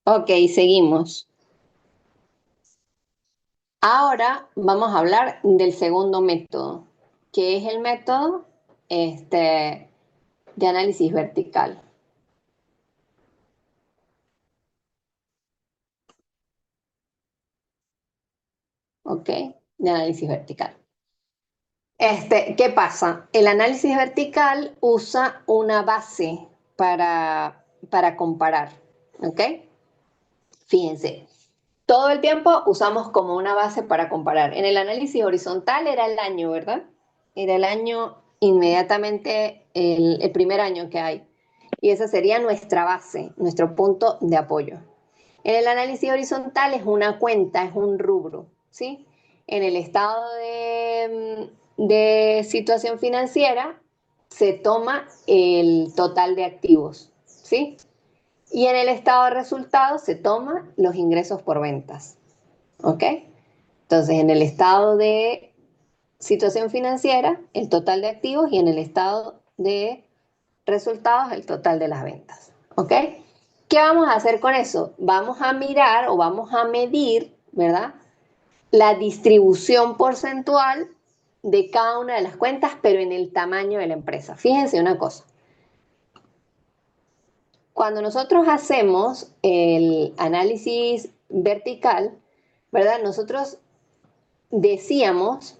Ok, seguimos. Ahora vamos a hablar del segundo método, que es el método de análisis vertical. Ok, de análisis vertical. ¿Qué pasa? El análisis vertical usa una base para comparar. ¿Ok? Fíjense, todo el tiempo usamos como una base para comparar. En el análisis horizontal era el año, ¿verdad? Era el año inmediatamente, el primer año que hay. Y esa sería nuestra base, nuestro punto de apoyo. En el análisis horizontal es una cuenta, es un rubro, ¿sí? En el estado de situación financiera se toma el total de activos, ¿sí? Y en el estado de resultados se toma los ingresos por ventas, ¿ok? Entonces, en el estado de situación financiera, el total de activos y en el estado de resultados, el total de las ventas, ¿ok? ¿Qué vamos a hacer con eso? Vamos a mirar o vamos a medir, ¿verdad? La distribución porcentual de cada una de las cuentas, pero en el tamaño de la empresa. Fíjense una cosa. Cuando nosotros hacemos el análisis vertical, ¿verdad? Nosotros decíamos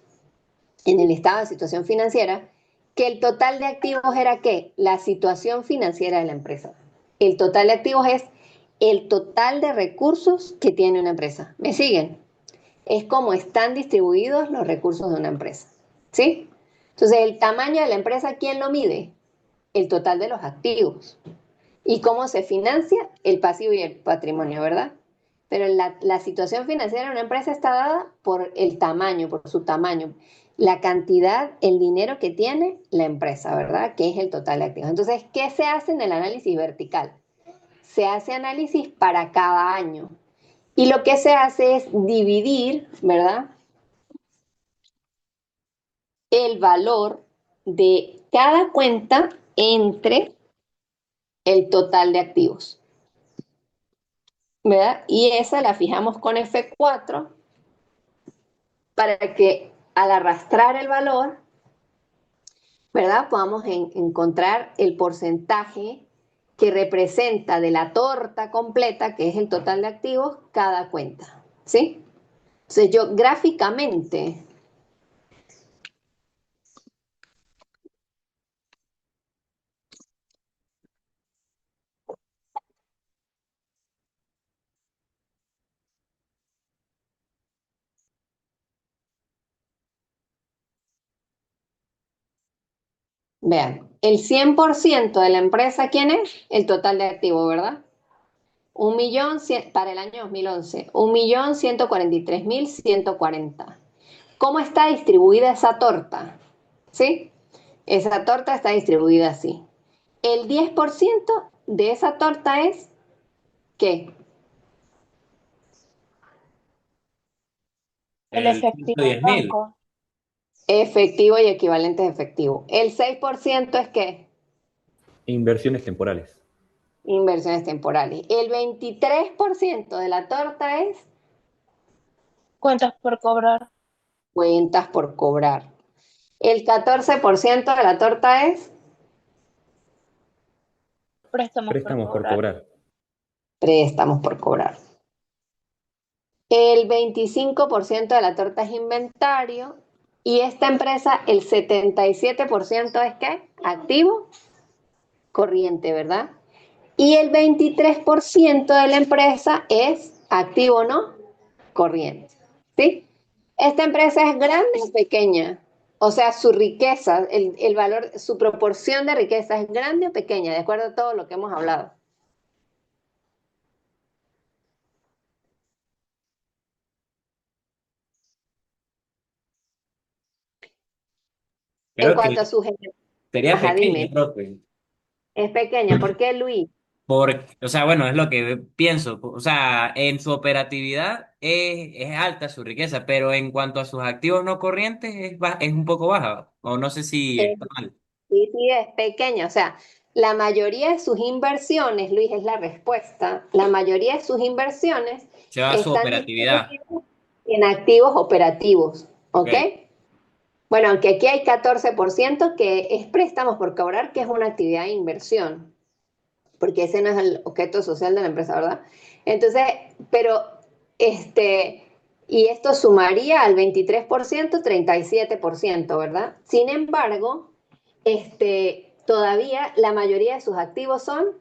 en el estado de situación financiera que el total de activos era ¿qué? La situación financiera de la empresa. El total de activos es el total de recursos que tiene una empresa. ¿Me siguen? Es como están distribuidos los recursos de una empresa. ¿Sí? Entonces, el tamaño de la empresa, ¿quién lo mide? El total de los activos. ¿Y cómo se financia? El pasivo y el patrimonio, ¿verdad? Pero la situación financiera de una empresa está dada por el tamaño, por su tamaño, la cantidad, el dinero que tiene la empresa, ¿verdad? Que es el total de activos. Entonces, ¿qué se hace en el análisis vertical? Se hace análisis para cada año. Y lo que se hace es dividir, ¿verdad? El valor de cada cuenta entre el total de activos, ¿verdad? Y esa la fijamos con F4 para que al arrastrar el valor, ¿verdad? Podamos encontrar el porcentaje que representa de la torta completa, que es el total de activos, cada cuenta, ¿sí? Entonces yo gráficamente, vean, el 100% de la empresa, ¿quién es? El total de activos, ¿verdad? Para el año 2011, 1.143.140. ¿Cómo está distribuida esa torta? ¿Sí? Esa torta está distribuida así. El 10% de esa torta es ¿qué? El efectivo, 110.000. banco. Efectivo y equivalentes de efectivo. El 6% es ¿qué? Inversiones temporales. Inversiones temporales. El 23% de la torta es Cuentas por cobrar. cuentas por cobrar. El 14% de la torta es Préstamos por Préstamos por cobrar. cobrar. préstamos por cobrar. El 25% de la torta es inventario y esta empresa, el 77% es ¿qué? Activo, corriente, ¿verdad? Y el 23% de la empresa es activo, ¿no? Corriente, ¿sí? Esta empresa es grande o pequeña. O sea, su riqueza, el valor, su proporción de riqueza es grande o pequeña, de acuerdo a todo lo que hemos hablado. En Creo cuanto a que su... sería Ajá, pequeño, dime. profe. Es pequeña. ¿Por qué, Luis? O sea, bueno, es lo que pienso. O sea, en su operatividad es alta su riqueza, pero en cuanto a sus activos no corrientes es un poco baja. O no sé si Eh, está mal. sí, sí, es pequeña. O sea, La mayoría de sus inversiones, Luis, es la respuesta, la mayoría de sus inversiones Se va a su están operatividad. distribuidas en activos operativos, Ok, ¿ok? Bueno, aunque aquí hay 14% que es préstamos por cobrar, que es una actividad de inversión, porque ese no es el objeto social de la empresa, ¿verdad? Entonces, pero, este, y esto sumaría al 23%, 37%, ¿verdad? Sin embargo, todavía la mayoría de sus activos son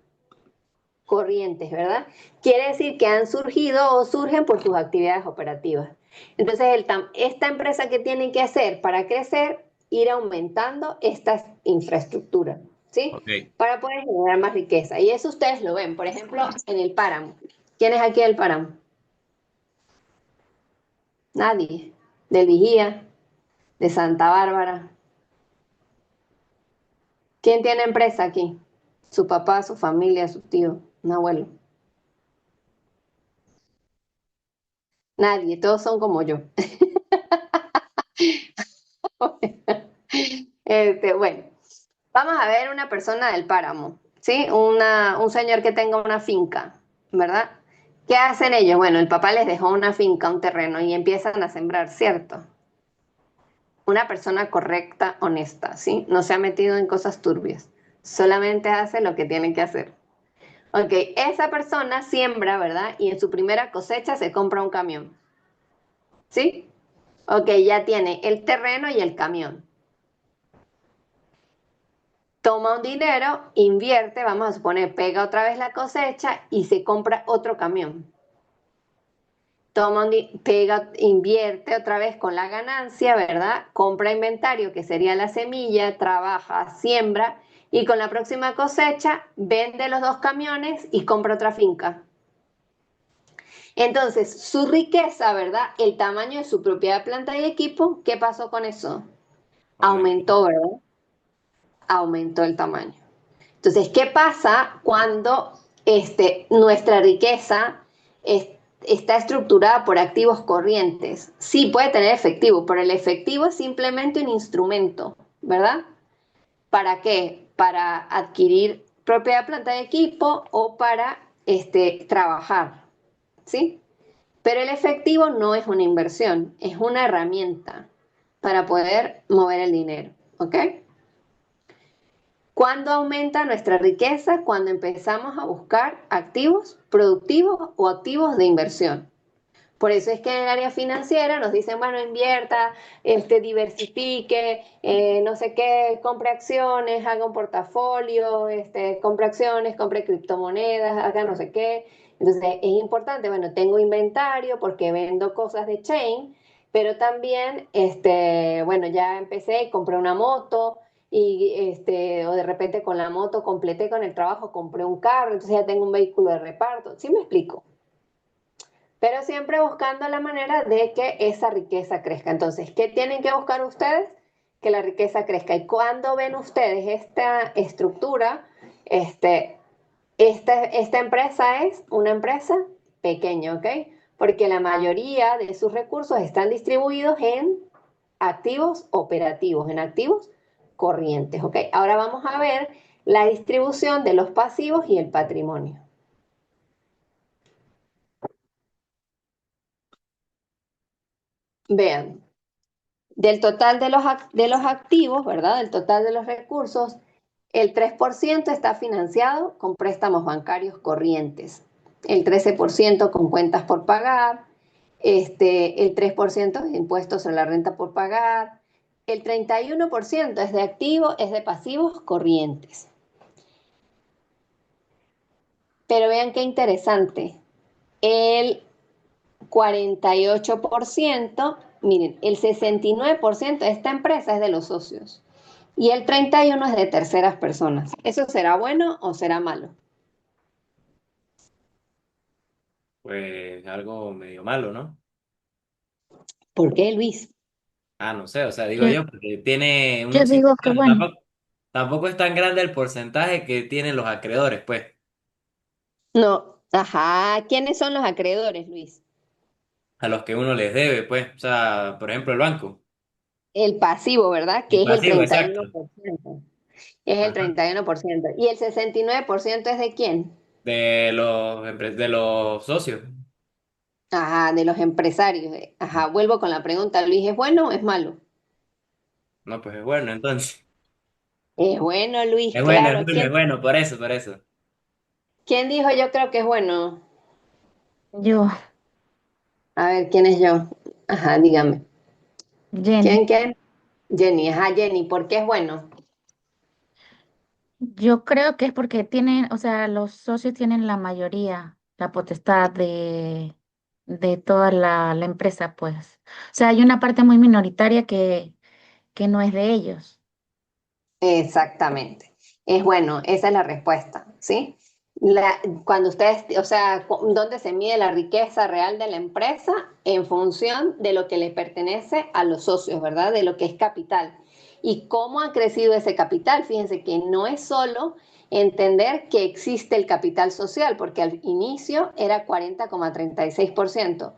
corrientes, ¿verdad? Quiere decir que han surgido o surgen por sus actividades operativas. Entonces, esta empresa que tiene que hacer para crecer, ir aumentando esta infraestructura, ¿sí? ok. Para poder generar más riqueza. Y eso ustedes lo ven, por ejemplo, en el páramo. ¿Quién es aquí del páramo? Nadie. Del Vigía, de Santa Bárbara. ¿Quién tiene empresa aquí? Su papá, su familia, su tío, un abuelo. Nadie, todos son como yo. Bueno, vamos a ver una persona del páramo, ¿sí? Un señor que tenga una finca, ¿verdad? ¿Qué hacen ellos? Bueno, el papá les dejó una finca, un terreno y empiezan a sembrar, ¿cierto? Una persona correcta, honesta, ¿sí? No se ha metido en cosas turbias, solamente hace lo que tiene que hacer. Ok, esa persona siembra, ¿verdad? Y en su primera cosecha se compra un camión, ¿sí? Ok, ya tiene el terreno y el camión. Toma un dinero, invierte, vamos a suponer, pega otra vez la cosecha y se compra otro camión. Pega, invierte otra vez con la ganancia, ¿verdad? Compra inventario, que sería la semilla, trabaja, siembra y con la próxima cosecha vende los dos camiones y compra otra finca. Entonces, su riqueza, ¿verdad? El tamaño de su propiedad, planta y equipo, ¿qué pasó con eso? Aumento. Aumentó, ¿verdad? Aumentó el tamaño. Entonces, ¿qué pasa cuando nuestra riqueza está estructurada por activos corrientes? Sí, puede tener efectivo, pero el efectivo es simplemente un instrumento, ¿verdad? ¿Para qué? Para adquirir propiedad, planta de equipo o para trabajar, ¿sí? Pero el efectivo no es una inversión, es una herramienta para poder mover el dinero, ¿ok? ¿Cuándo aumenta nuestra riqueza? Cuando empezamos a buscar activos productivos o activos de inversión. Por eso es que en el área financiera nos dicen, bueno, invierta, diversifique, no sé qué, compre acciones, haga un portafolio, compre acciones, compre criptomonedas, haga no sé qué. Entonces es importante, bueno, tengo inventario porque vendo cosas de chain, pero también, bueno, ya empecé y compré una moto y, o de repente con la moto completé con el trabajo, compré un carro, entonces ya tengo un vehículo de reparto. ¿Sí me explico? Pero siempre buscando la manera de que esa riqueza crezca. Entonces, ¿qué tienen que buscar ustedes? Que la riqueza crezca. Y cuando ven ustedes esta estructura, este, esta empresa es una empresa pequeña, ¿ok? Porque la mayoría de sus recursos están distribuidos en activos operativos, en activos corrientes, ¿ok? Ahora vamos a ver la distribución de los pasivos y el patrimonio. Vean, del total de los activos, ¿verdad? Del total de los recursos, el 3% está financiado con préstamos bancarios corrientes, el 13% con cuentas por pagar, el 3% de impuestos sobre la renta por pagar, el 31% es de activos, es de pasivos corrientes. Pero vean qué interesante, el 48%, miren, el 69% de esta empresa es de los socios y el 31% es de terceras personas. ¿Eso será bueno o será malo? Pues algo medio malo, ¿no? ¿Por qué, Luis? Ah, no sé, o sea, digo Yo, yo, porque tiene yo unos digo que 50, bueno, tampoco es tan grande el porcentaje que tienen los acreedores, pues, No, ajá, ¿quiénes son los acreedores, Luis? a los que uno les debe, pues, o sea, por ejemplo, el banco. El pasivo, ¿verdad? El Que es el pasivo, treinta y uno exacto. por ciento. Es el Ajá. 31%. ¿Y el 69% es de quién? De los socios. Ajá, de los empresarios. Ajá, vuelvo con la pregunta, Luis, ¿es bueno o es malo? No, pues es bueno, entonces. Es bueno, Luis, Es bueno, es claro. bueno, es bueno, por eso, por eso. ¿Quién dijo yo creo que es bueno? Yo, A ver, ¿quién es yo? Ajá, dígame. Jenny, ¿Quién? Jenny, ajá, Jenny, ¿por qué es bueno? yo creo que es porque tienen, o sea, los socios tienen la mayoría, la potestad de toda la empresa, pues. O sea, hay una parte muy minoritaria que no es de ellos. Exactamente. Es bueno, esa es la respuesta, ¿sí? Cuando ustedes, o sea, ¿dónde se mide la riqueza real de la empresa? En función de lo que le pertenece a los socios, ¿verdad? De lo que es capital. ¿Y cómo ha crecido ese capital? Fíjense que no es solo entender que existe el capital social, porque al inicio era 40,36%,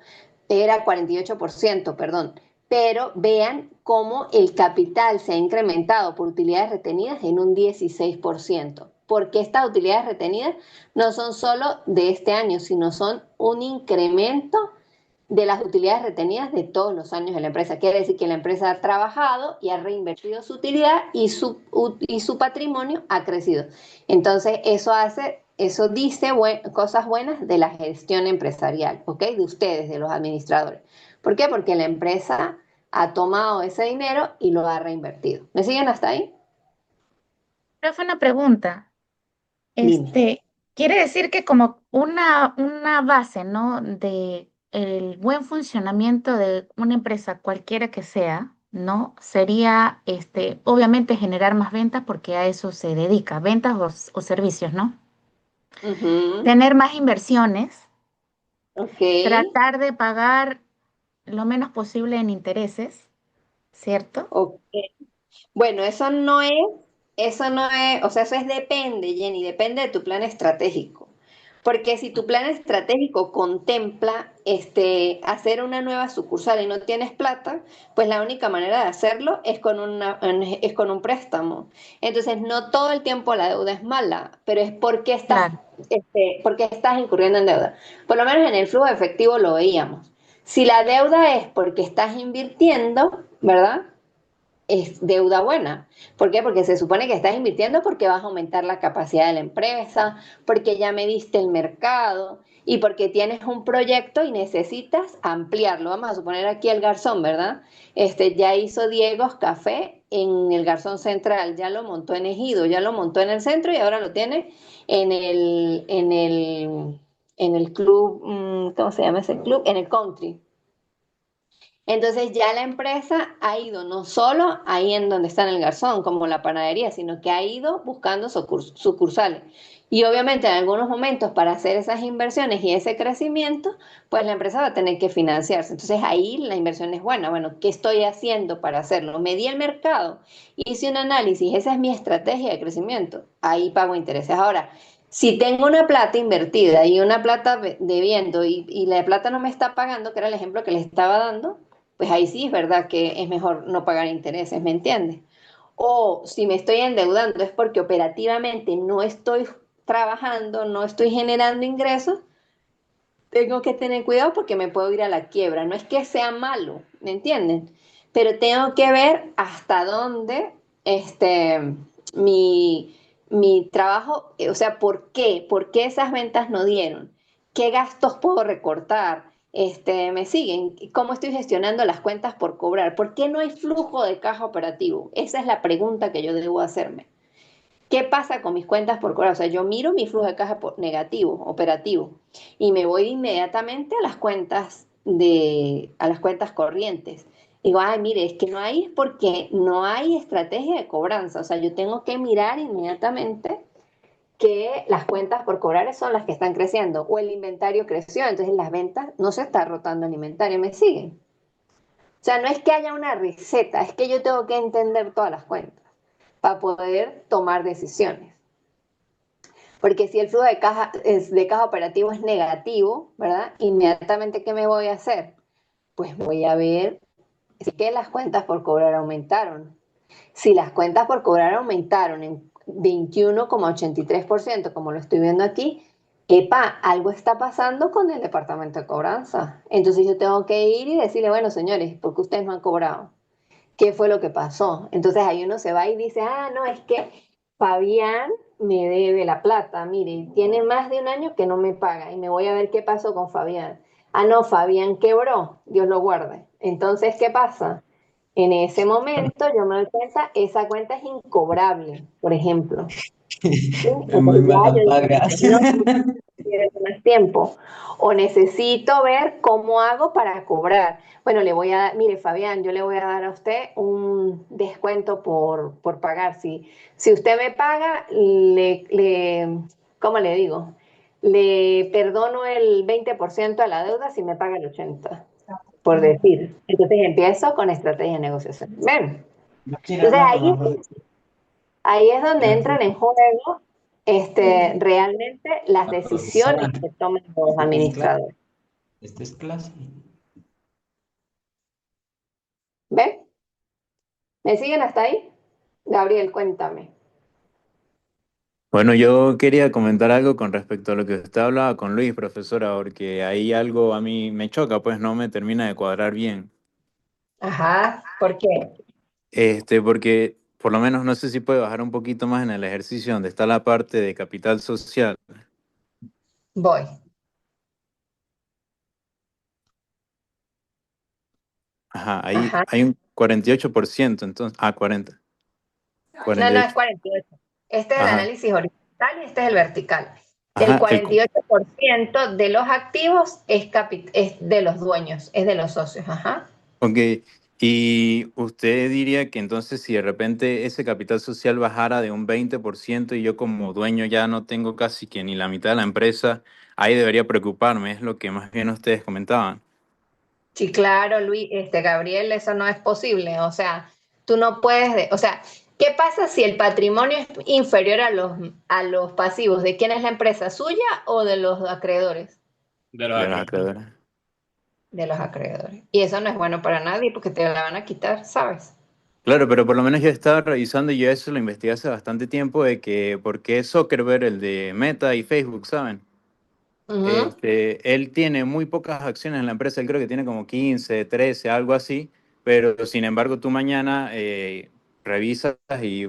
era 48%, perdón, pero vean cómo el capital se ha incrementado por utilidades retenidas en un 16%, porque estas utilidades retenidas no son solo de este año, sino son un incremento de las utilidades retenidas de todos los años de la empresa. Quiere decir que la empresa ha trabajado y ha reinvertido su utilidad y su patrimonio ha crecido. Entonces, eso dice cosas buenas de la gestión empresarial, ¿ok? De ustedes, de los administradores. ¿Por qué? Porque la empresa ha tomado ese dinero y lo ha reinvertido. ¿Me siguen hasta ahí? Pero fue una pregunta. Dime. Quiere decir que como una base, ¿no? De el buen funcionamiento de una empresa, cualquiera que sea, ¿no? Sería, obviamente generar más ventas porque a eso se dedica, ventas o servicios, ¿no? Ujú. Tener más inversiones, Ok. tratar de pagar lo menos posible en intereses, ¿cierto? Ok. Bueno, eso no es, o sea, eso es depende, Jenny, depende de tu plan estratégico. Porque si tu plan estratégico contempla hacer una nueva sucursal y no tienes plata, pues la única manera de hacerlo es es con un préstamo. Entonces, no todo el tiempo la deuda es mala, pero es Claro, porque estás incurriendo en deuda. Por lo menos en el flujo de efectivo lo veíamos. Si la deuda es porque estás invirtiendo, ¿verdad? Es deuda buena. ¿Por qué? Porque se supone que estás invirtiendo porque vas a aumentar la capacidad de la empresa, porque ya mediste el mercado y porque tienes un proyecto y necesitas ampliarlo. Vamos a suponer aquí el Garzón, ¿verdad? Ya hizo Diego's Café en el Garzón Central, ya lo montó en Ejido, ya lo montó en el centro y ahora lo tiene en en el club, ¿cómo se llama ese club? En el country. Entonces ya la empresa ha ido no solo ahí en donde está en el garzón, como la panadería, sino que ha ido buscando sucursales. Y obviamente en algunos momentos para hacer esas inversiones y ese crecimiento, pues la empresa va a tener que financiarse. Entonces ahí la inversión es buena. Bueno, ¿qué estoy haciendo para hacerlo? Medí el mercado, hice un análisis, esa es mi estrategia de crecimiento. Ahí pago intereses. Ahora, si tengo una plata invertida y una plata debiendo y la plata no me está pagando, que era el ejemplo que les estaba dando, pues ahí sí es verdad que es mejor no pagar intereses, ¿me entiendes? O si me estoy endeudando es porque operativamente no estoy trabajando, no estoy generando ingresos, tengo que tener cuidado porque me puedo ir a la quiebra. No es que sea malo, ¿me entienden? Pero tengo que ver hasta dónde este, mi, mi trabajo, o sea, ¿por qué? ¿Por qué esas ventas no dieron? ¿Qué gastos puedo recortar? ¿Me siguen? ¿Cómo estoy gestionando las cuentas por cobrar? ¿Por qué no hay flujo de caja operativo? Esa es la pregunta que yo debo hacerme. ¿Qué pasa con mis cuentas por cobrar? O sea, yo miro mi flujo de caja negativo, operativo, y me voy inmediatamente a a las cuentas corrientes. Digo, ay, mire, es que no hay, es porque no hay estrategia de cobranza. O sea, yo tengo que mirar inmediatamente que las cuentas por cobrar son las que están creciendo, o el inventario creció, entonces las ventas no se está rotando el inventario, ¿me siguen? O sea, no es que haya una receta, es que yo tengo que entender todas las cuentas para poder tomar decisiones. Porque si el flujo de caja operativo es negativo, ¿verdad? Inmediatamente, ¿qué me voy a hacer? Pues voy a ver si que las cuentas por cobrar aumentaron. Si las cuentas por cobrar aumentaron 21,83%, como lo estoy viendo aquí, epa, algo está pasando con el departamento de cobranza. Entonces yo tengo que ir y decirle, bueno, señores, ¿por qué ustedes no han cobrado? ¿Qué fue lo que pasó? Entonces ahí uno se va y dice, ah, no, es que Fabián me debe la plata, mire, tiene más de un año que no me paga y me voy a ver qué pasó con Fabián. Ah, no, Fabián quebró, Dios lo guarde. Entonces, ¿qué pasa? En ese momento yo me doy cuenta, esa cuenta es incobrable, por ejemplo. ¿Sí? Es muy Entonces ya mala yo paga. dije, no, pierdo más tiempo. O necesito ver cómo hago para cobrar. Bueno, le voy a dar, mire, Fabián, yo le voy a dar a usted un descuento por pagar. Si usted me paga, ¿cómo le digo? Le perdono el 20% a la deuda si me paga el 80%, por decir. Entonces empiezo con estrategia de negociación. ¿Ven? Yo quiero Entonces hablar con Arroyo. ahí es donde entran en juego realmente las La profesora. decisiones que toman los Este es clase. administradores. Este es clase. ¿Ven? ¿Me siguen hasta ahí? Gabriel, cuéntame. Bueno, yo quería comentar algo con respecto a lo que usted hablaba con Luis, profesora, porque ahí algo a mí me choca, pues no me termina de cuadrar bien. Ajá, ¿por qué? Porque por lo menos no sé si puede bajar un poquito más en el ejercicio donde está la parte de capital social. Voy. Ajá, ahí Ajá. hay un 48%, entonces, 40, No, no, es 48. 48. Este es el Ajá, análisis horizontal y este es el vertical. El ajá, 48% de los activos es de los dueños, es de los socios. Ajá. ok. Y usted diría que entonces si de repente ese capital social bajara de un 20% y yo como dueño ya no tengo casi que ni la mitad de la empresa, ahí debería preocuparme, es lo que más bien ustedes comentaban. Sí, claro, Luis, Gabriel, eso no es posible. O sea, tú no puedes, o sea, ¿qué pasa si el patrimonio es inferior a los pasivos? ¿De quién es la empresa? ¿Suya o de los acreedores? De los De los acreedores. acreedores. De los acreedores. Y eso no es bueno para nadie porque te la van a quitar, ¿sabes? Claro, pero por lo menos yo estaba revisando y yo eso lo investigué hace bastante tiempo de que por qué Zuckerberg, el de Meta y Facebook, ¿saben? Ujú. Él tiene muy pocas acciones en la empresa, él creo que tiene como 15, 13, algo así, pero sin embargo tú mañana revisas y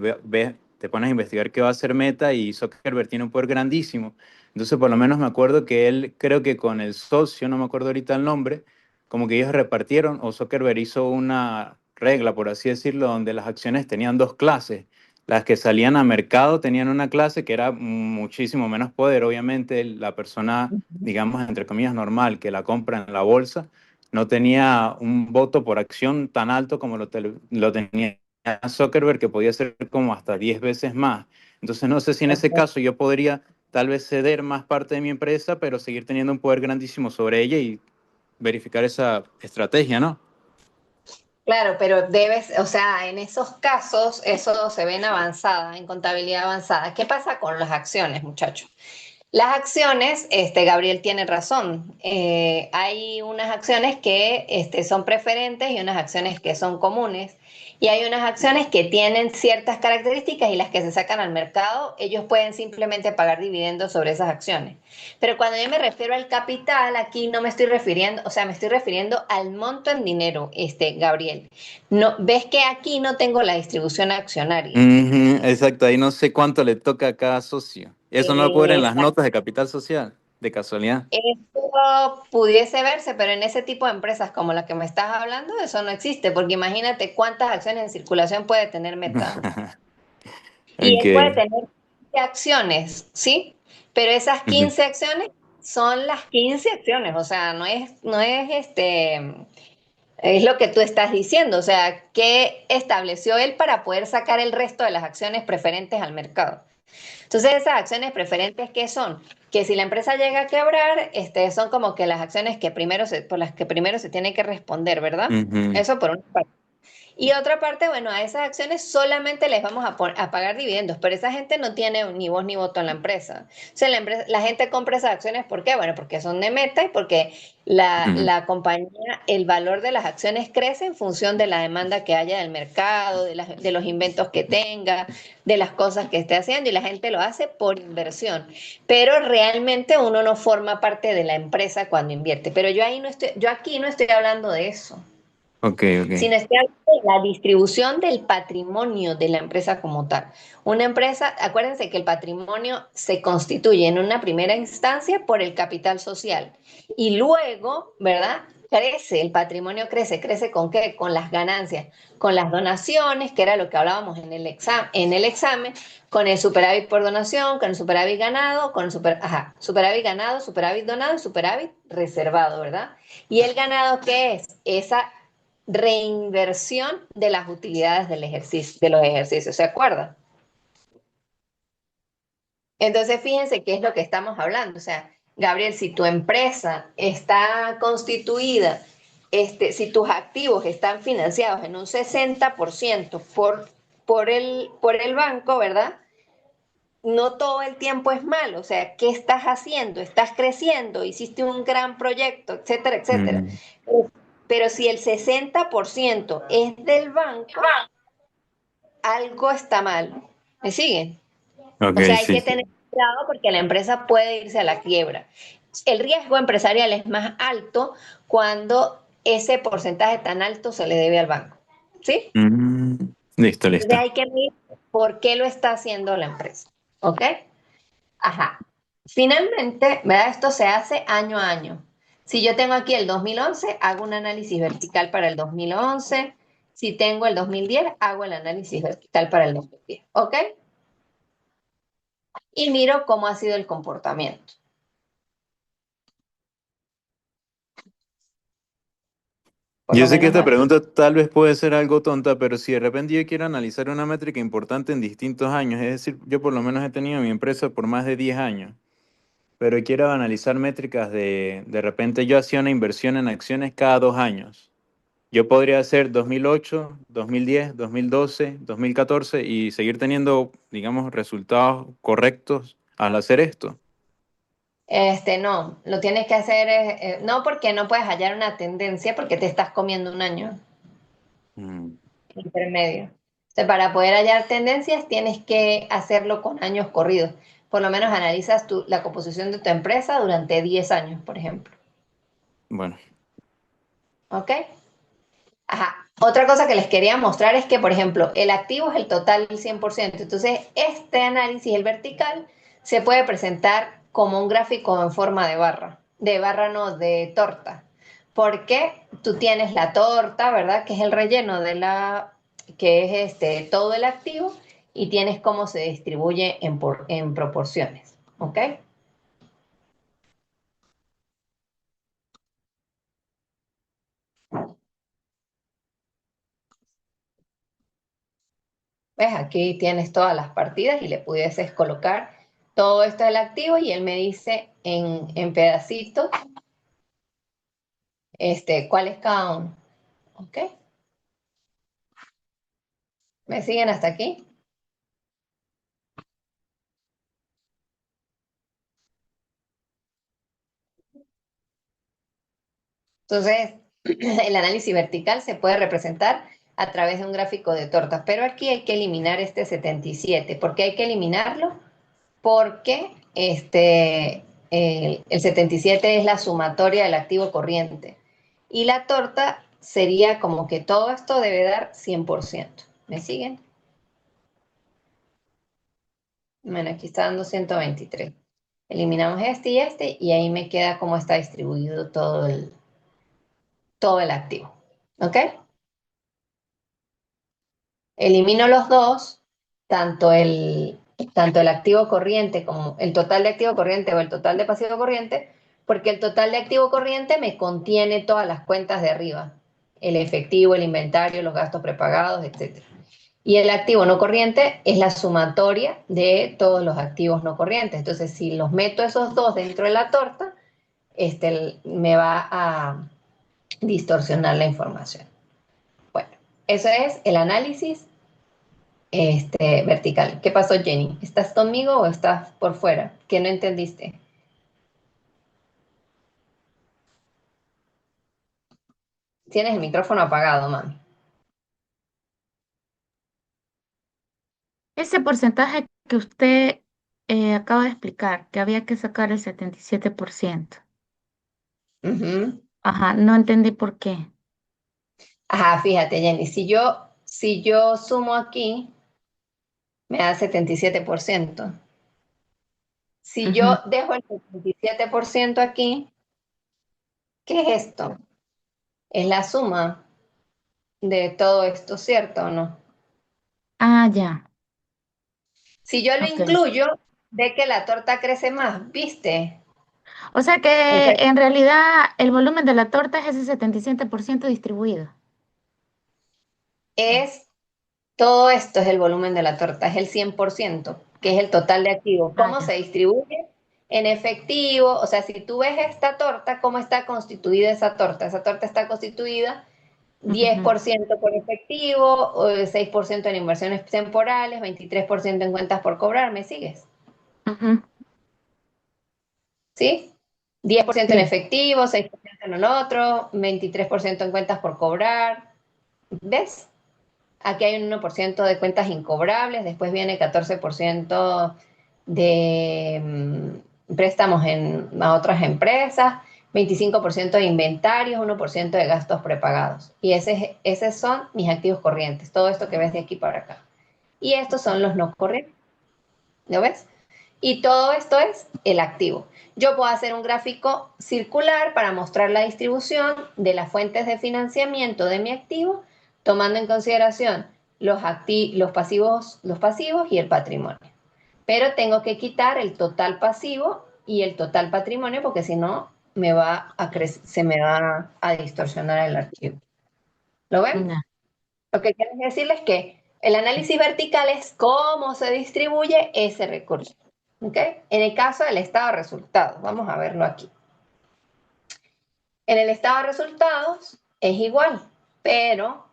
te pones a investigar qué va a hacer Meta y Zuckerberg tiene un poder grandísimo. Entonces por lo menos me acuerdo que él, creo que con el socio, no me acuerdo ahorita el nombre, como que ellos repartieron o Zuckerberg hizo una regla, por así decirlo, donde las acciones tenían dos clases. Las que salían a mercado tenían una clase que era muchísimo menos poder. Obviamente, la persona, digamos, entre comillas, normal que la compra en la bolsa, no tenía un voto por acción tan alto como lo tenía Zuckerberg, que podía ser como hasta 10 veces más. Entonces, no sé si en ese caso yo podría tal vez ceder más parte de mi empresa, pero seguir teniendo un poder grandísimo sobre ella y verificar esa estrategia, ¿no? Claro, pero o sea, en esos casos, eso se ve en avanzada, en contabilidad avanzada. ¿Qué pasa con las acciones, muchachos? Las acciones, Gabriel tiene razón. Hay unas acciones que son preferentes y unas acciones que son comunes. Y hay unas acciones que tienen ciertas características y las que se sacan al mercado, ellos pueden simplemente pagar dividendos sobre esas acciones. Pero cuando yo me refiero al capital, aquí no me estoy refiriendo, o sea, me estoy refiriendo al monto en dinero, Gabriel. No, ves que aquí no tengo la distribución accionaria. Ujú, exacto, ahí no sé cuánto le toca a cada socio. Eso no lo puedo ver en las notas de capital social, de casualidad. Esto pudiese verse, pero en ese tipo de empresas como la que me estás hablando, eso no existe, porque imagínate cuántas acciones en circulación puede tener Meta. Y él puede Ok. tener 15 acciones, ¿sí? Pero esas Ujú. 15 acciones son las 15 acciones, o sea, es lo que tú estás diciendo, o sea, ¿qué estableció él para poder sacar el resto de las acciones preferentes al mercado? Entonces, esas acciones preferentes, ¿qué son? Que si la empresa llega a quebrar, son como que las acciones por las que primero se tiene que responder, ¿verdad? Ujú. Eso por una parte. Y otra parte, bueno, a esas acciones solamente les vamos a pagar dividendos, pero esa gente no tiene ni voz ni voto en la empresa. O sea, la gente compra esas acciones, ¿por qué? Bueno, porque son de Meta y porque Ujú. la compañía, el valor de las acciones crece en función de la demanda que haya del mercado, de los inventos que tenga, de las cosas que esté haciendo, y la gente lo hace por inversión. Pero realmente uno no forma parte de la empresa cuando invierte. Pero yo aquí no estoy hablando de eso, Ok, ok. sino estoy hablando de la distribución del patrimonio de la empresa como tal. Una empresa, acuérdense que el patrimonio se constituye en una primera instancia por el capital social y luego, ¿verdad? Crece, el patrimonio crece. ¿Crece con qué? Con las ganancias, con las donaciones, que era lo que hablábamos en el examen, con el superávit por donación, con el superávit ganado, con el superávit ganado, superávit donado y superávit reservado, ¿verdad? ¿Y el ganado qué es? Esa reinversión de las utilidades del ejercicio, de los ejercicios, ¿se acuerdan? Entonces, fíjense qué es lo que estamos hablando. O sea, Gabriel, si tu empresa está constituida, si tus activos están financiados en un 60% por el banco, ¿verdad? No todo el tiempo es malo. O sea, ¿qué estás haciendo? ¿Estás creciendo? ¿Hiciste un gran proyecto? Etcétera, etcétera. Mm, Pero si el 60% es del banco, algo está mal. ¿Me siguen? ok, O sea, hay sí, que sí. tener cuidado porque la empresa puede irse a la quiebra. El riesgo empresarial es más alto cuando ese porcentaje tan alto se le debe al banco. ¿Sí? Listo, Entonces listo. hay que ver por qué lo está haciendo la empresa. ¿Ok? Ajá. Finalmente, ¿verdad? Esto se hace año a año. Si yo tengo aquí el 2011, hago un análisis vertical para el 2011. Si tengo el 2010, hago el análisis vertical para el 2010. ¿Ok? Y miro cómo ha sido el comportamiento. Por Yo lo sé que menos esta aquí. pregunta tal vez puede ser algo tonta, pero si de repente yo quiero analizar una métrica importante en distintos años, es decir, yo por lo menos he tenido mi empresa por más de 10 años, pero quiero analizar métricas de repente yo hacía una inversión en acciones cada 2 años. Yo podría hacer 2008, 2010, 2012, 2014 y seguir teniendo, digamos, resultados correctos al hacer esto. No, lo tienes que hacer, no porque no puedes hallar una tendencia, porque te estás comiendo un año Mm, intermedio. O sea, para poder hallar tendencias tienes que hacerlo con años corridos. Por lo menos analizas la composición de tu empresa durante 10 años, por ejemplo. bueno, ¿Ok? Ajá. Otra cosa que les quería mostrar es que, por ejemplo, el activo es el total del 100%. Entonces, este análisis, el vertical, se puede presentar como un gráfico en forma de barra no, de torta. Porque tú tienes la torta, ¿verdad? Que es el relleno que es todo el activo, y tienes cómo se distribuye en proporciones. ¿Ok? ¿Ves? Aquí tienes todas las partidas y le pudieses colocar todo esto del activo y él me dice en pedacitos cuál es cada uno. ¿Ok? ¿Me siguen hasta aquí? Entonces, el análisis vertical se puede representar a través de un gráfico de tortas, pero aquí hay que eliminar este 77. ¿Por qué hay que eliminarlo? Porque el 77 es la sumatoria del activo corriente. Y la torta sería como que todo esto debe dar 100%. ¿Me siguen? Bueno, aquí está dando 123. Eliminamos este y ahí me queda cómo está distribuido todo el activo. ¿Ok? Elimino los dos, tanto tanto el activo corriente como el total de activo corriente o el total de pasivo corriente, porque el total de activo corriente me contiene todas las cuentas de arriba, el efectivo, el inventario, los gastos prepagados, etc. Y el activo no corriente es la sumatoria de todos los activos no corrientes. Entonces, si los meto esos dos dentro de la torta, me va a distorsionar la información. Bueno. Eso es el análisis vertical. ¿Qué pasó, Jenny? ¿Estás conmigo o estás por fuera? ¿Qué no entendiste? Tienes el micrófono apagado, mami. Ese porcentaje que usted acaba de explicar, que había que sacar el 77%. Ujú. Ajá, no entendí por qué. Ajá, fíjate, Jenny, si yo sumo aquí, me da 77%. Si Ujú. yo dejo el 77% aquí, ¿qué es esto? Es la suma de todo esto, ¿cierto o no? Ah, ya, Si yo lo ok. incluyo, ve que la torta crece más, ¿viste? O sea que Entonces, en realidad el volumen de la torta es ese 77% distribuido. todo esto es el volumen de la torta, es el 100%, que es el total de activos. Ah, ¿Cómo ya. se distribuye? En efectivo, o sea, si tú ves esta torta, ¿cómo está constituida esa torta? Esa torta está constituida Ujú, 10% por efectivo, 6% en inversiones temporales, 23% en cuentas por cobrar, ¿me sigues? ujú. ¿Sí? 10% en Sí. efectivo, 6% en el otro, 23% en cuentas por cobrar. ¿Ves? Aquí hay un 1% de cuentas incobrables, después viene 14% de préstamos a otras empresas, 25% de inventarios, 1% de gastos prepagados. Y esos son mis activos corrientes, todo esto que ves de aquí para acá. Y estos son los no corrientes, ¿lo ves? Y todo esto es el activo. Yo puedo hacer un gráfico circular para mostrar la distribución de las fuentes de financiamiento de mi activo, tomando en consideración los pasivos y el patrimonio. Pero tengo que quitar el total pasivo y el total patrimonio porque si no se me va a distorsionar el archivo. ¿Lo ven? Ya. Lo que quiero decirles es que el análisis vertical es cómo se distribuye ese recurso. ¿Ok? En el caso del estado de resultados, vamos a verlo aquí. En el estado de resultados es igual, pero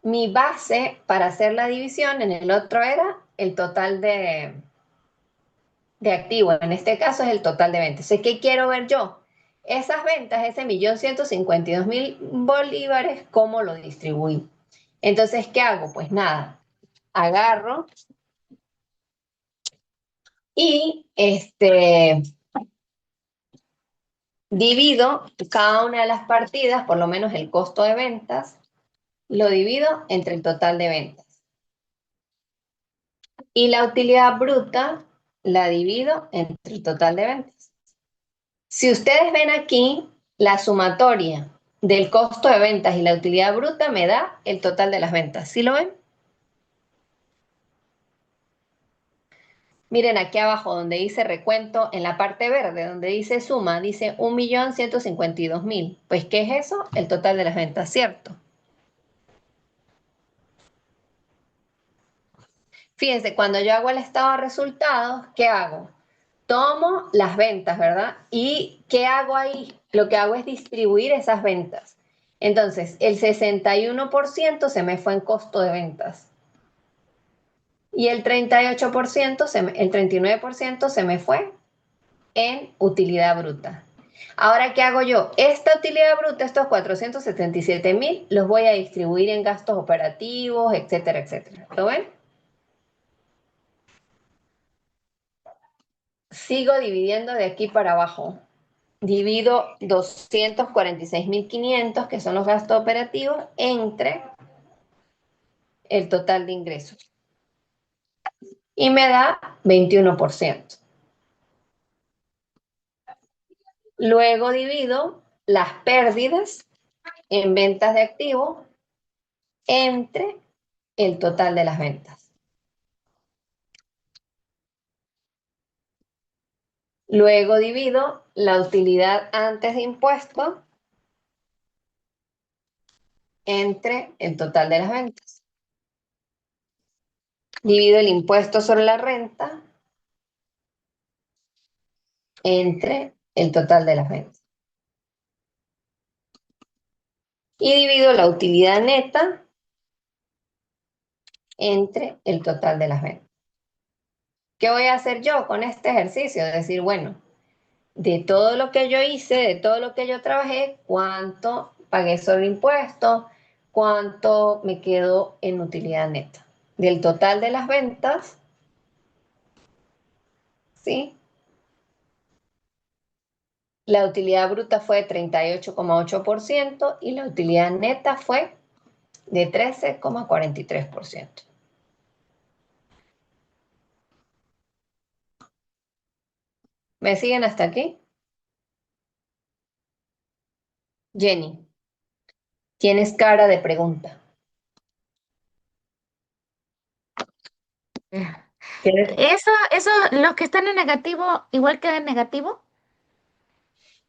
mi base para hacer la división en el otro era el total de activos. En este caso es el total de ventas. Entonces, ¿qué quiero ver yo? Esas ventas, ese 1.152.000 bolívares, ¿cómo lo distribuí? Entonces, ¿qué hago? Pues nada, agarro y divido cada una de las partidas, por lo menos el costo de ventas, lo divido entre el total de ventas. Y la utilidad bruta la divido entre el total de ventas. Si ustedes ven aquí, la sumatoria del costo de ventas y la utilidad bruta me da el total de las ventas. ¿Sí lo ven? Miren aquí abajo donde dice recuento, en la parte verde, donde dice suma, dice 1.152.000. Pues, ¿qué es eso? El total de las ventas, ¿cierto? Fíjense, cuando yo hago el estado de resultados, ¿qué hago? Tomo las ventas, ¿verdad? ¿Y qué hago ahí? Lo que hago es distribuir esas ventas. Entonces, el 61% se me fue en costo de ventas. Y el 38%, el 39% se me fue en utilidad bruta. Ahora, ¿qué hago yo? Esta utilidad bruta, estos 477.000, los voy a distribuir en gastos operativos, etcétera, etcétera. ¿Lo ven? Sigo dividiendo de aquí para abajo. Divido 246.500, que son los gastos operativos, entre el total de ingresos. Y me da 21%. Luego divido las pérdidas en ventas de activos entre el total de las ventas. Luego divido la utilidad antes de impuesto entre el total de las ventas. Divido el impuesto sobre la renta entre el total de las ventas. Y divido la utilidad neta entre el total de las ventas. ¿Qué voy a hacer yo con este ejercicio? Decir, bueno, de todo lo que yo hice, de todo lo que yo trabajé, ¿cuánto pagué sobre impuestos? ¿Cuánto me quedó en utilidad neta? Del total de las ventas, ¿sí? La utilidad bruta fue de 38,8% y la utilidad neta fue de 13,43%. ¿Me siguen hasta aquí? Jenny, tienes cara de pregunta. Eh, ¿Tienes? Eso, los que están en negativo, igual queda en negativo.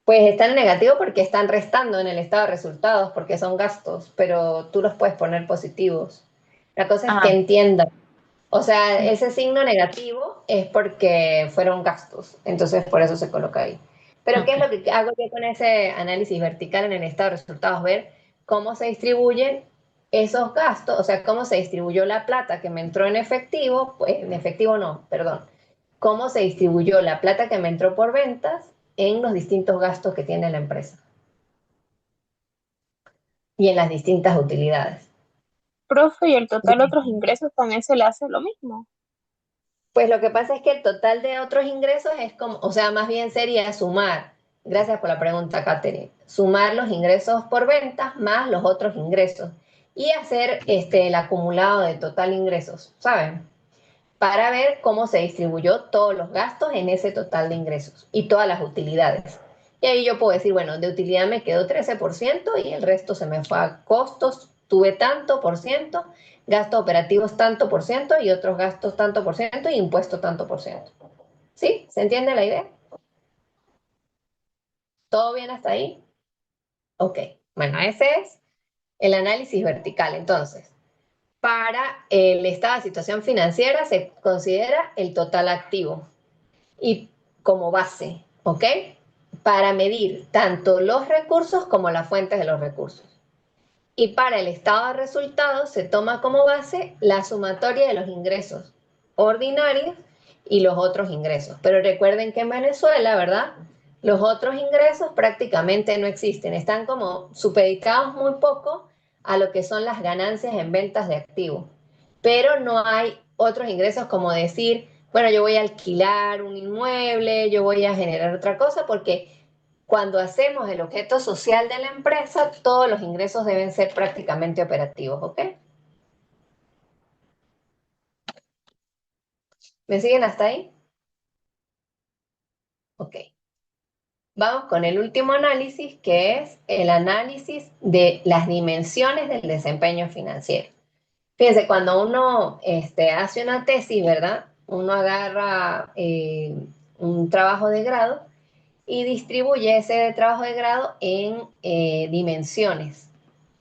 Pues están en negativo porque están restando en el estado de resultados, porque son gastos, pero tú los puedes poner positivos. La cosa es que Ah, entiendan. O sea, ese signo negativo es porque fueron gastos, entonces por eso se coloca ahí. Pero ¿qué es ok. lo que hago yo con ese análisis vertical en el estado de resultados? Ver cómo se distribuyen esos gastos, o sea, cómo se distribuyó la plata que me entró en efectivo, pues en efectivo no, perdón, cómo se distribuyó la plata que me entró por ventas en los distintos gastos que tiene la empresa y en las distintas utilidades. Profe, y el total de otros ingresos también se le hace lo mismo. Pues lo que pasa es que el total de otros ingresos es como, o sea, más bien sería sumar, gracias por la pregunta, Katherine, sumar los ingresos por ventas más los otros ingresos y hacer el acumulado de total ingresos, ¿saben? Para ver cómo se distribuyó todos los gastos en ese total de ingresos y todas las utilidades. Y ahí yo puedo decir, bueno, de utilidad me quedó 13% y el resto se me fue a costos, tuve tanto por ciento, gastos operativos tanto por ciento y otros gastos tanto por ciento y impuesto tanto por ciento. ¿Sí? ¿Se entiende la idea? ¿Todo bien hasta ahí? Ok. Bueno, ese es el análisis vertical. Entonces, para el estado de situación financiera se considera el total activo y como base, ¿ok? Para medir tanto los recursos como las fuentes de los recursos. Y para el estado de resultados se toma como base la sumatoria de los ingresos ordinarios y los otros ingresos. Pero recuerden que en Venezuela, ¿verdad? Los otros ingresos prácticamente no existen, están como supeditados muy poco a lo que son las ganancias en ventas de activos. Pero no hay otros ingresos como decir, bueno, yo voy a alquilar un inmueble, yo voy a generar otra cosa, porque cuando hacemos el objeto social de la empresa, todos los ingresos deben ser prácticamente operativos, ¿ok? ¿Me siguen hasta ahí? Ok. Vamos con el último análisis, que es el análisis de las dimensiones del desempeño financiero. Fíjense, cuando uno hace una tesis, ¿verdad? Uno agarra un trabajo de grado y distribuye ese trabajo de grado en dimensiones,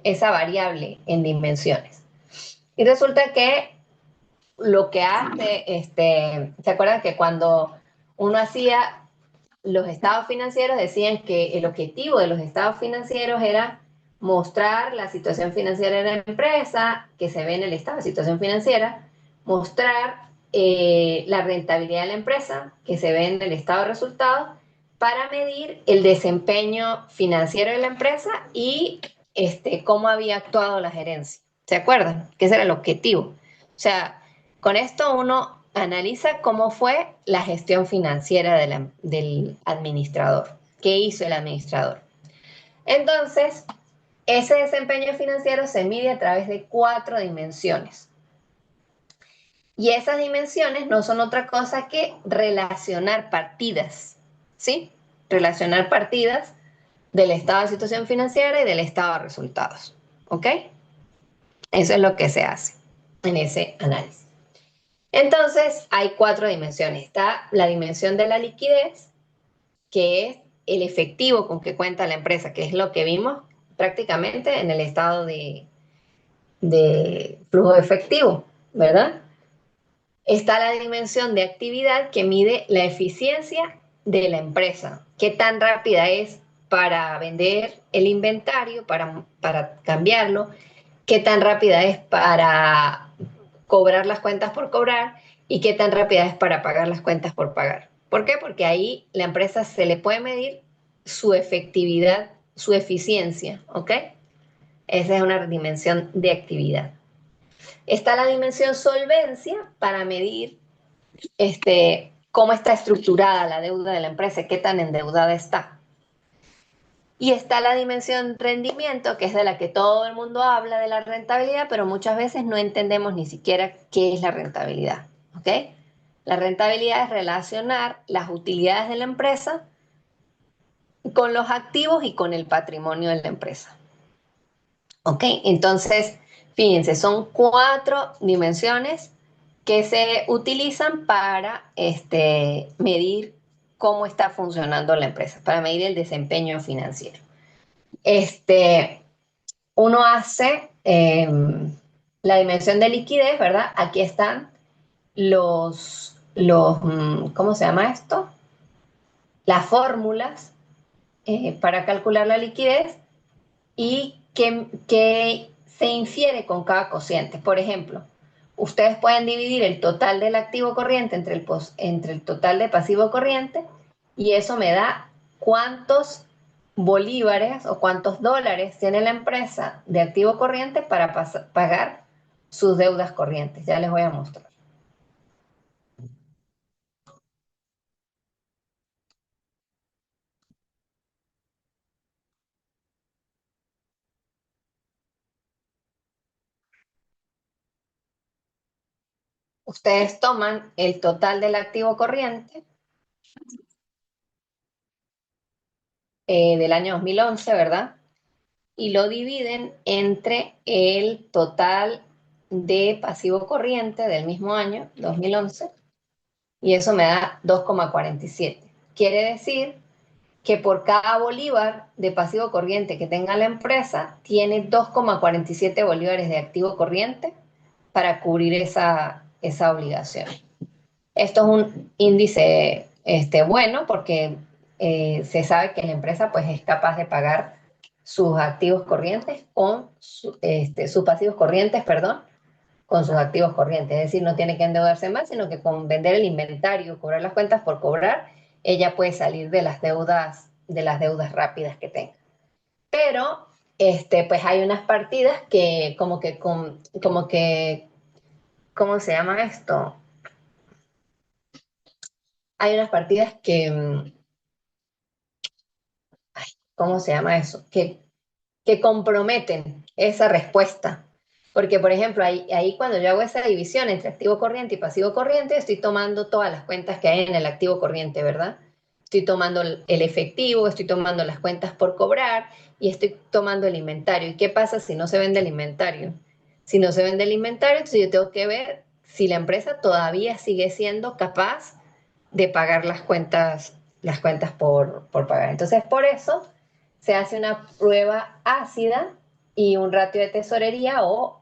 esa variable en dimensiones. Y resulta que lo que hace, ¿se acuerdan que cuando uno hacía los estados financieros decían que el objetivo de los estados financieros era mostrar la situación financiera de la empresa, que se ve en el estado de situación financiera, mostrar la rentabilidad de la empresa, que se ve en el estado de resultados, para medir el desempeño financiero de la empresa y cómo había actuado la gerencia. ¿Se acuerdan? Que ese era el objetivo. O sea, con esto uno analiza cómo fue la gestión financiera del administrador, qué hizo el administrador. Entonces, ese desempeño financiero se mide a través de 4 dimensiones. Y esas dimensiones no son otra cosa que relacionar partidas, ¿sí? Relacionar partidas del estado de situación financiera y del estado de resultados, ¿ok? Eso es lo que se hace en ese análisis. Entonces, hay 4 dimensiones. Está la dimensión de la liquidez, que es el efectivo con que cuenta la empresa, que es lo que vimos prácticamente en el estado de flujo efectivo, ¿verdad? Está la dimensión de actividad que mide la eficiencia de la empresa, qué tan rápida es para vender el inventario, para cambiarlo, qué tan rápida es para cobrar las cuentas por cobrar y qué tan rápida es para pagar las cuentas por pagar. ¿Por qué? Porque ahí la empresa se le puede medir su efectividad, su eficiencia, ¿ok? Esa es una dimensión de actividad. Está la dimensión solvencia para medir cómo está estructurada la deuda de la empresa, qué tan endeudada está. Y está la dimensión rendimiento, que es de la que todo el mundo habla de la rentabilidad, pero muchas veces no entendemos ni siquiera qué es la rentabilidad, ¿ok? La rentabilidad es relacionar las utilidades de la empresa con los activos y con el patrimonio de la empresa, ¿ok? Entonces, fíjense, son 4 dimensiones que se utilizan para medir cómo está funcionando la empresa, para medir el desempeño financiero. Uno hace la dimensión de liquidez, ¿verdad? Aquí están ¿cómo se llama esto? Las fórmulas para calcular la liquidez y que se infiere con cada cociente. Por ejemplo, ustedes pueden dividir el total del activo corriente entre el total de pasivo corriente y eso me da cuántos bolívares o cuántos dólares tiene la empresa de activo corriente para pagar sus deudas corrientes. Ya les voy a mostrar. Ustedes toman el total del activo corriente del año 2011, ¿verdad? Y lo dividen entre el total de pasivo corriente del mismo año, 2011, y eso me da 2,47. Quiere decir que por cada bolívar de pasivo corriente que tenga la empresa, tiene 2,47 bolívares de activo corriente para cubrir esa obligación. Esto es un índice bueno porque se sabe que la empresa pues, es capaz de pagar sus activos corrientes con sus pasivos corrientes, perdón, con sus activos corrientes. Es decir, no tiene que endeudarse más, sino que con vender el inventario, cobrar las cuentas por cobrar, ella puede salir de las deudas rápidas que tenga. Pero, pues hay unas partidas que como que, ¿cómo se llama esto? Hay unas partidas que, ¿cómo se llama eso? Que comprometen esa respuesta. Porque, por ejemplo, ahí cuando yo hago esa división entre activo corriente y pasivo corriente, estoy tomando todas las cuentas que hay en el activo corriente, ¿verdad? Estoy tomando el efectivo, estoy tomando las cuentas por cobrar y estoy tomando el inventario. ¿Y qué pasa si no se vende el inventario? Si no se vende el inventario, entonces yo tengo que ver si la empresa todavía sigue siendo capaz de pagar las cuentas por pagar. Entonces, por eso se hace una prueba ácida y un ratio de tesorería o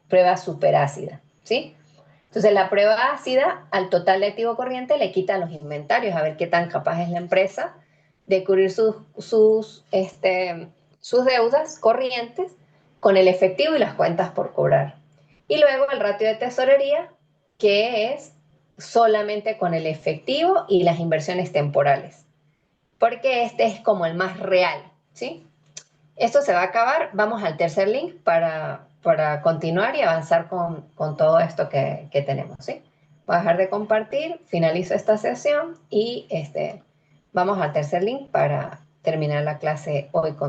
prueba superácida, ¿sí? Entonces, la prueba ácida al total de activo corriente le quita los inventarios, a ver qué tan capaz es la empresa de cubrir sus deudas corrientes con el efectivo y las cuentas por cobrar. Y luego el ratio de tesorería, que es solamente con el efectivo y las inversiones temporales, porque este es como el más real, ¿sí? Esto se va a acabar, vamos al tercer link para continuar y avanzar con todo esto que tenemos, ¿sí? Voy a dejar de compartir, finalizo esta sesión y vamos al tercer link para terminar la clase hoy con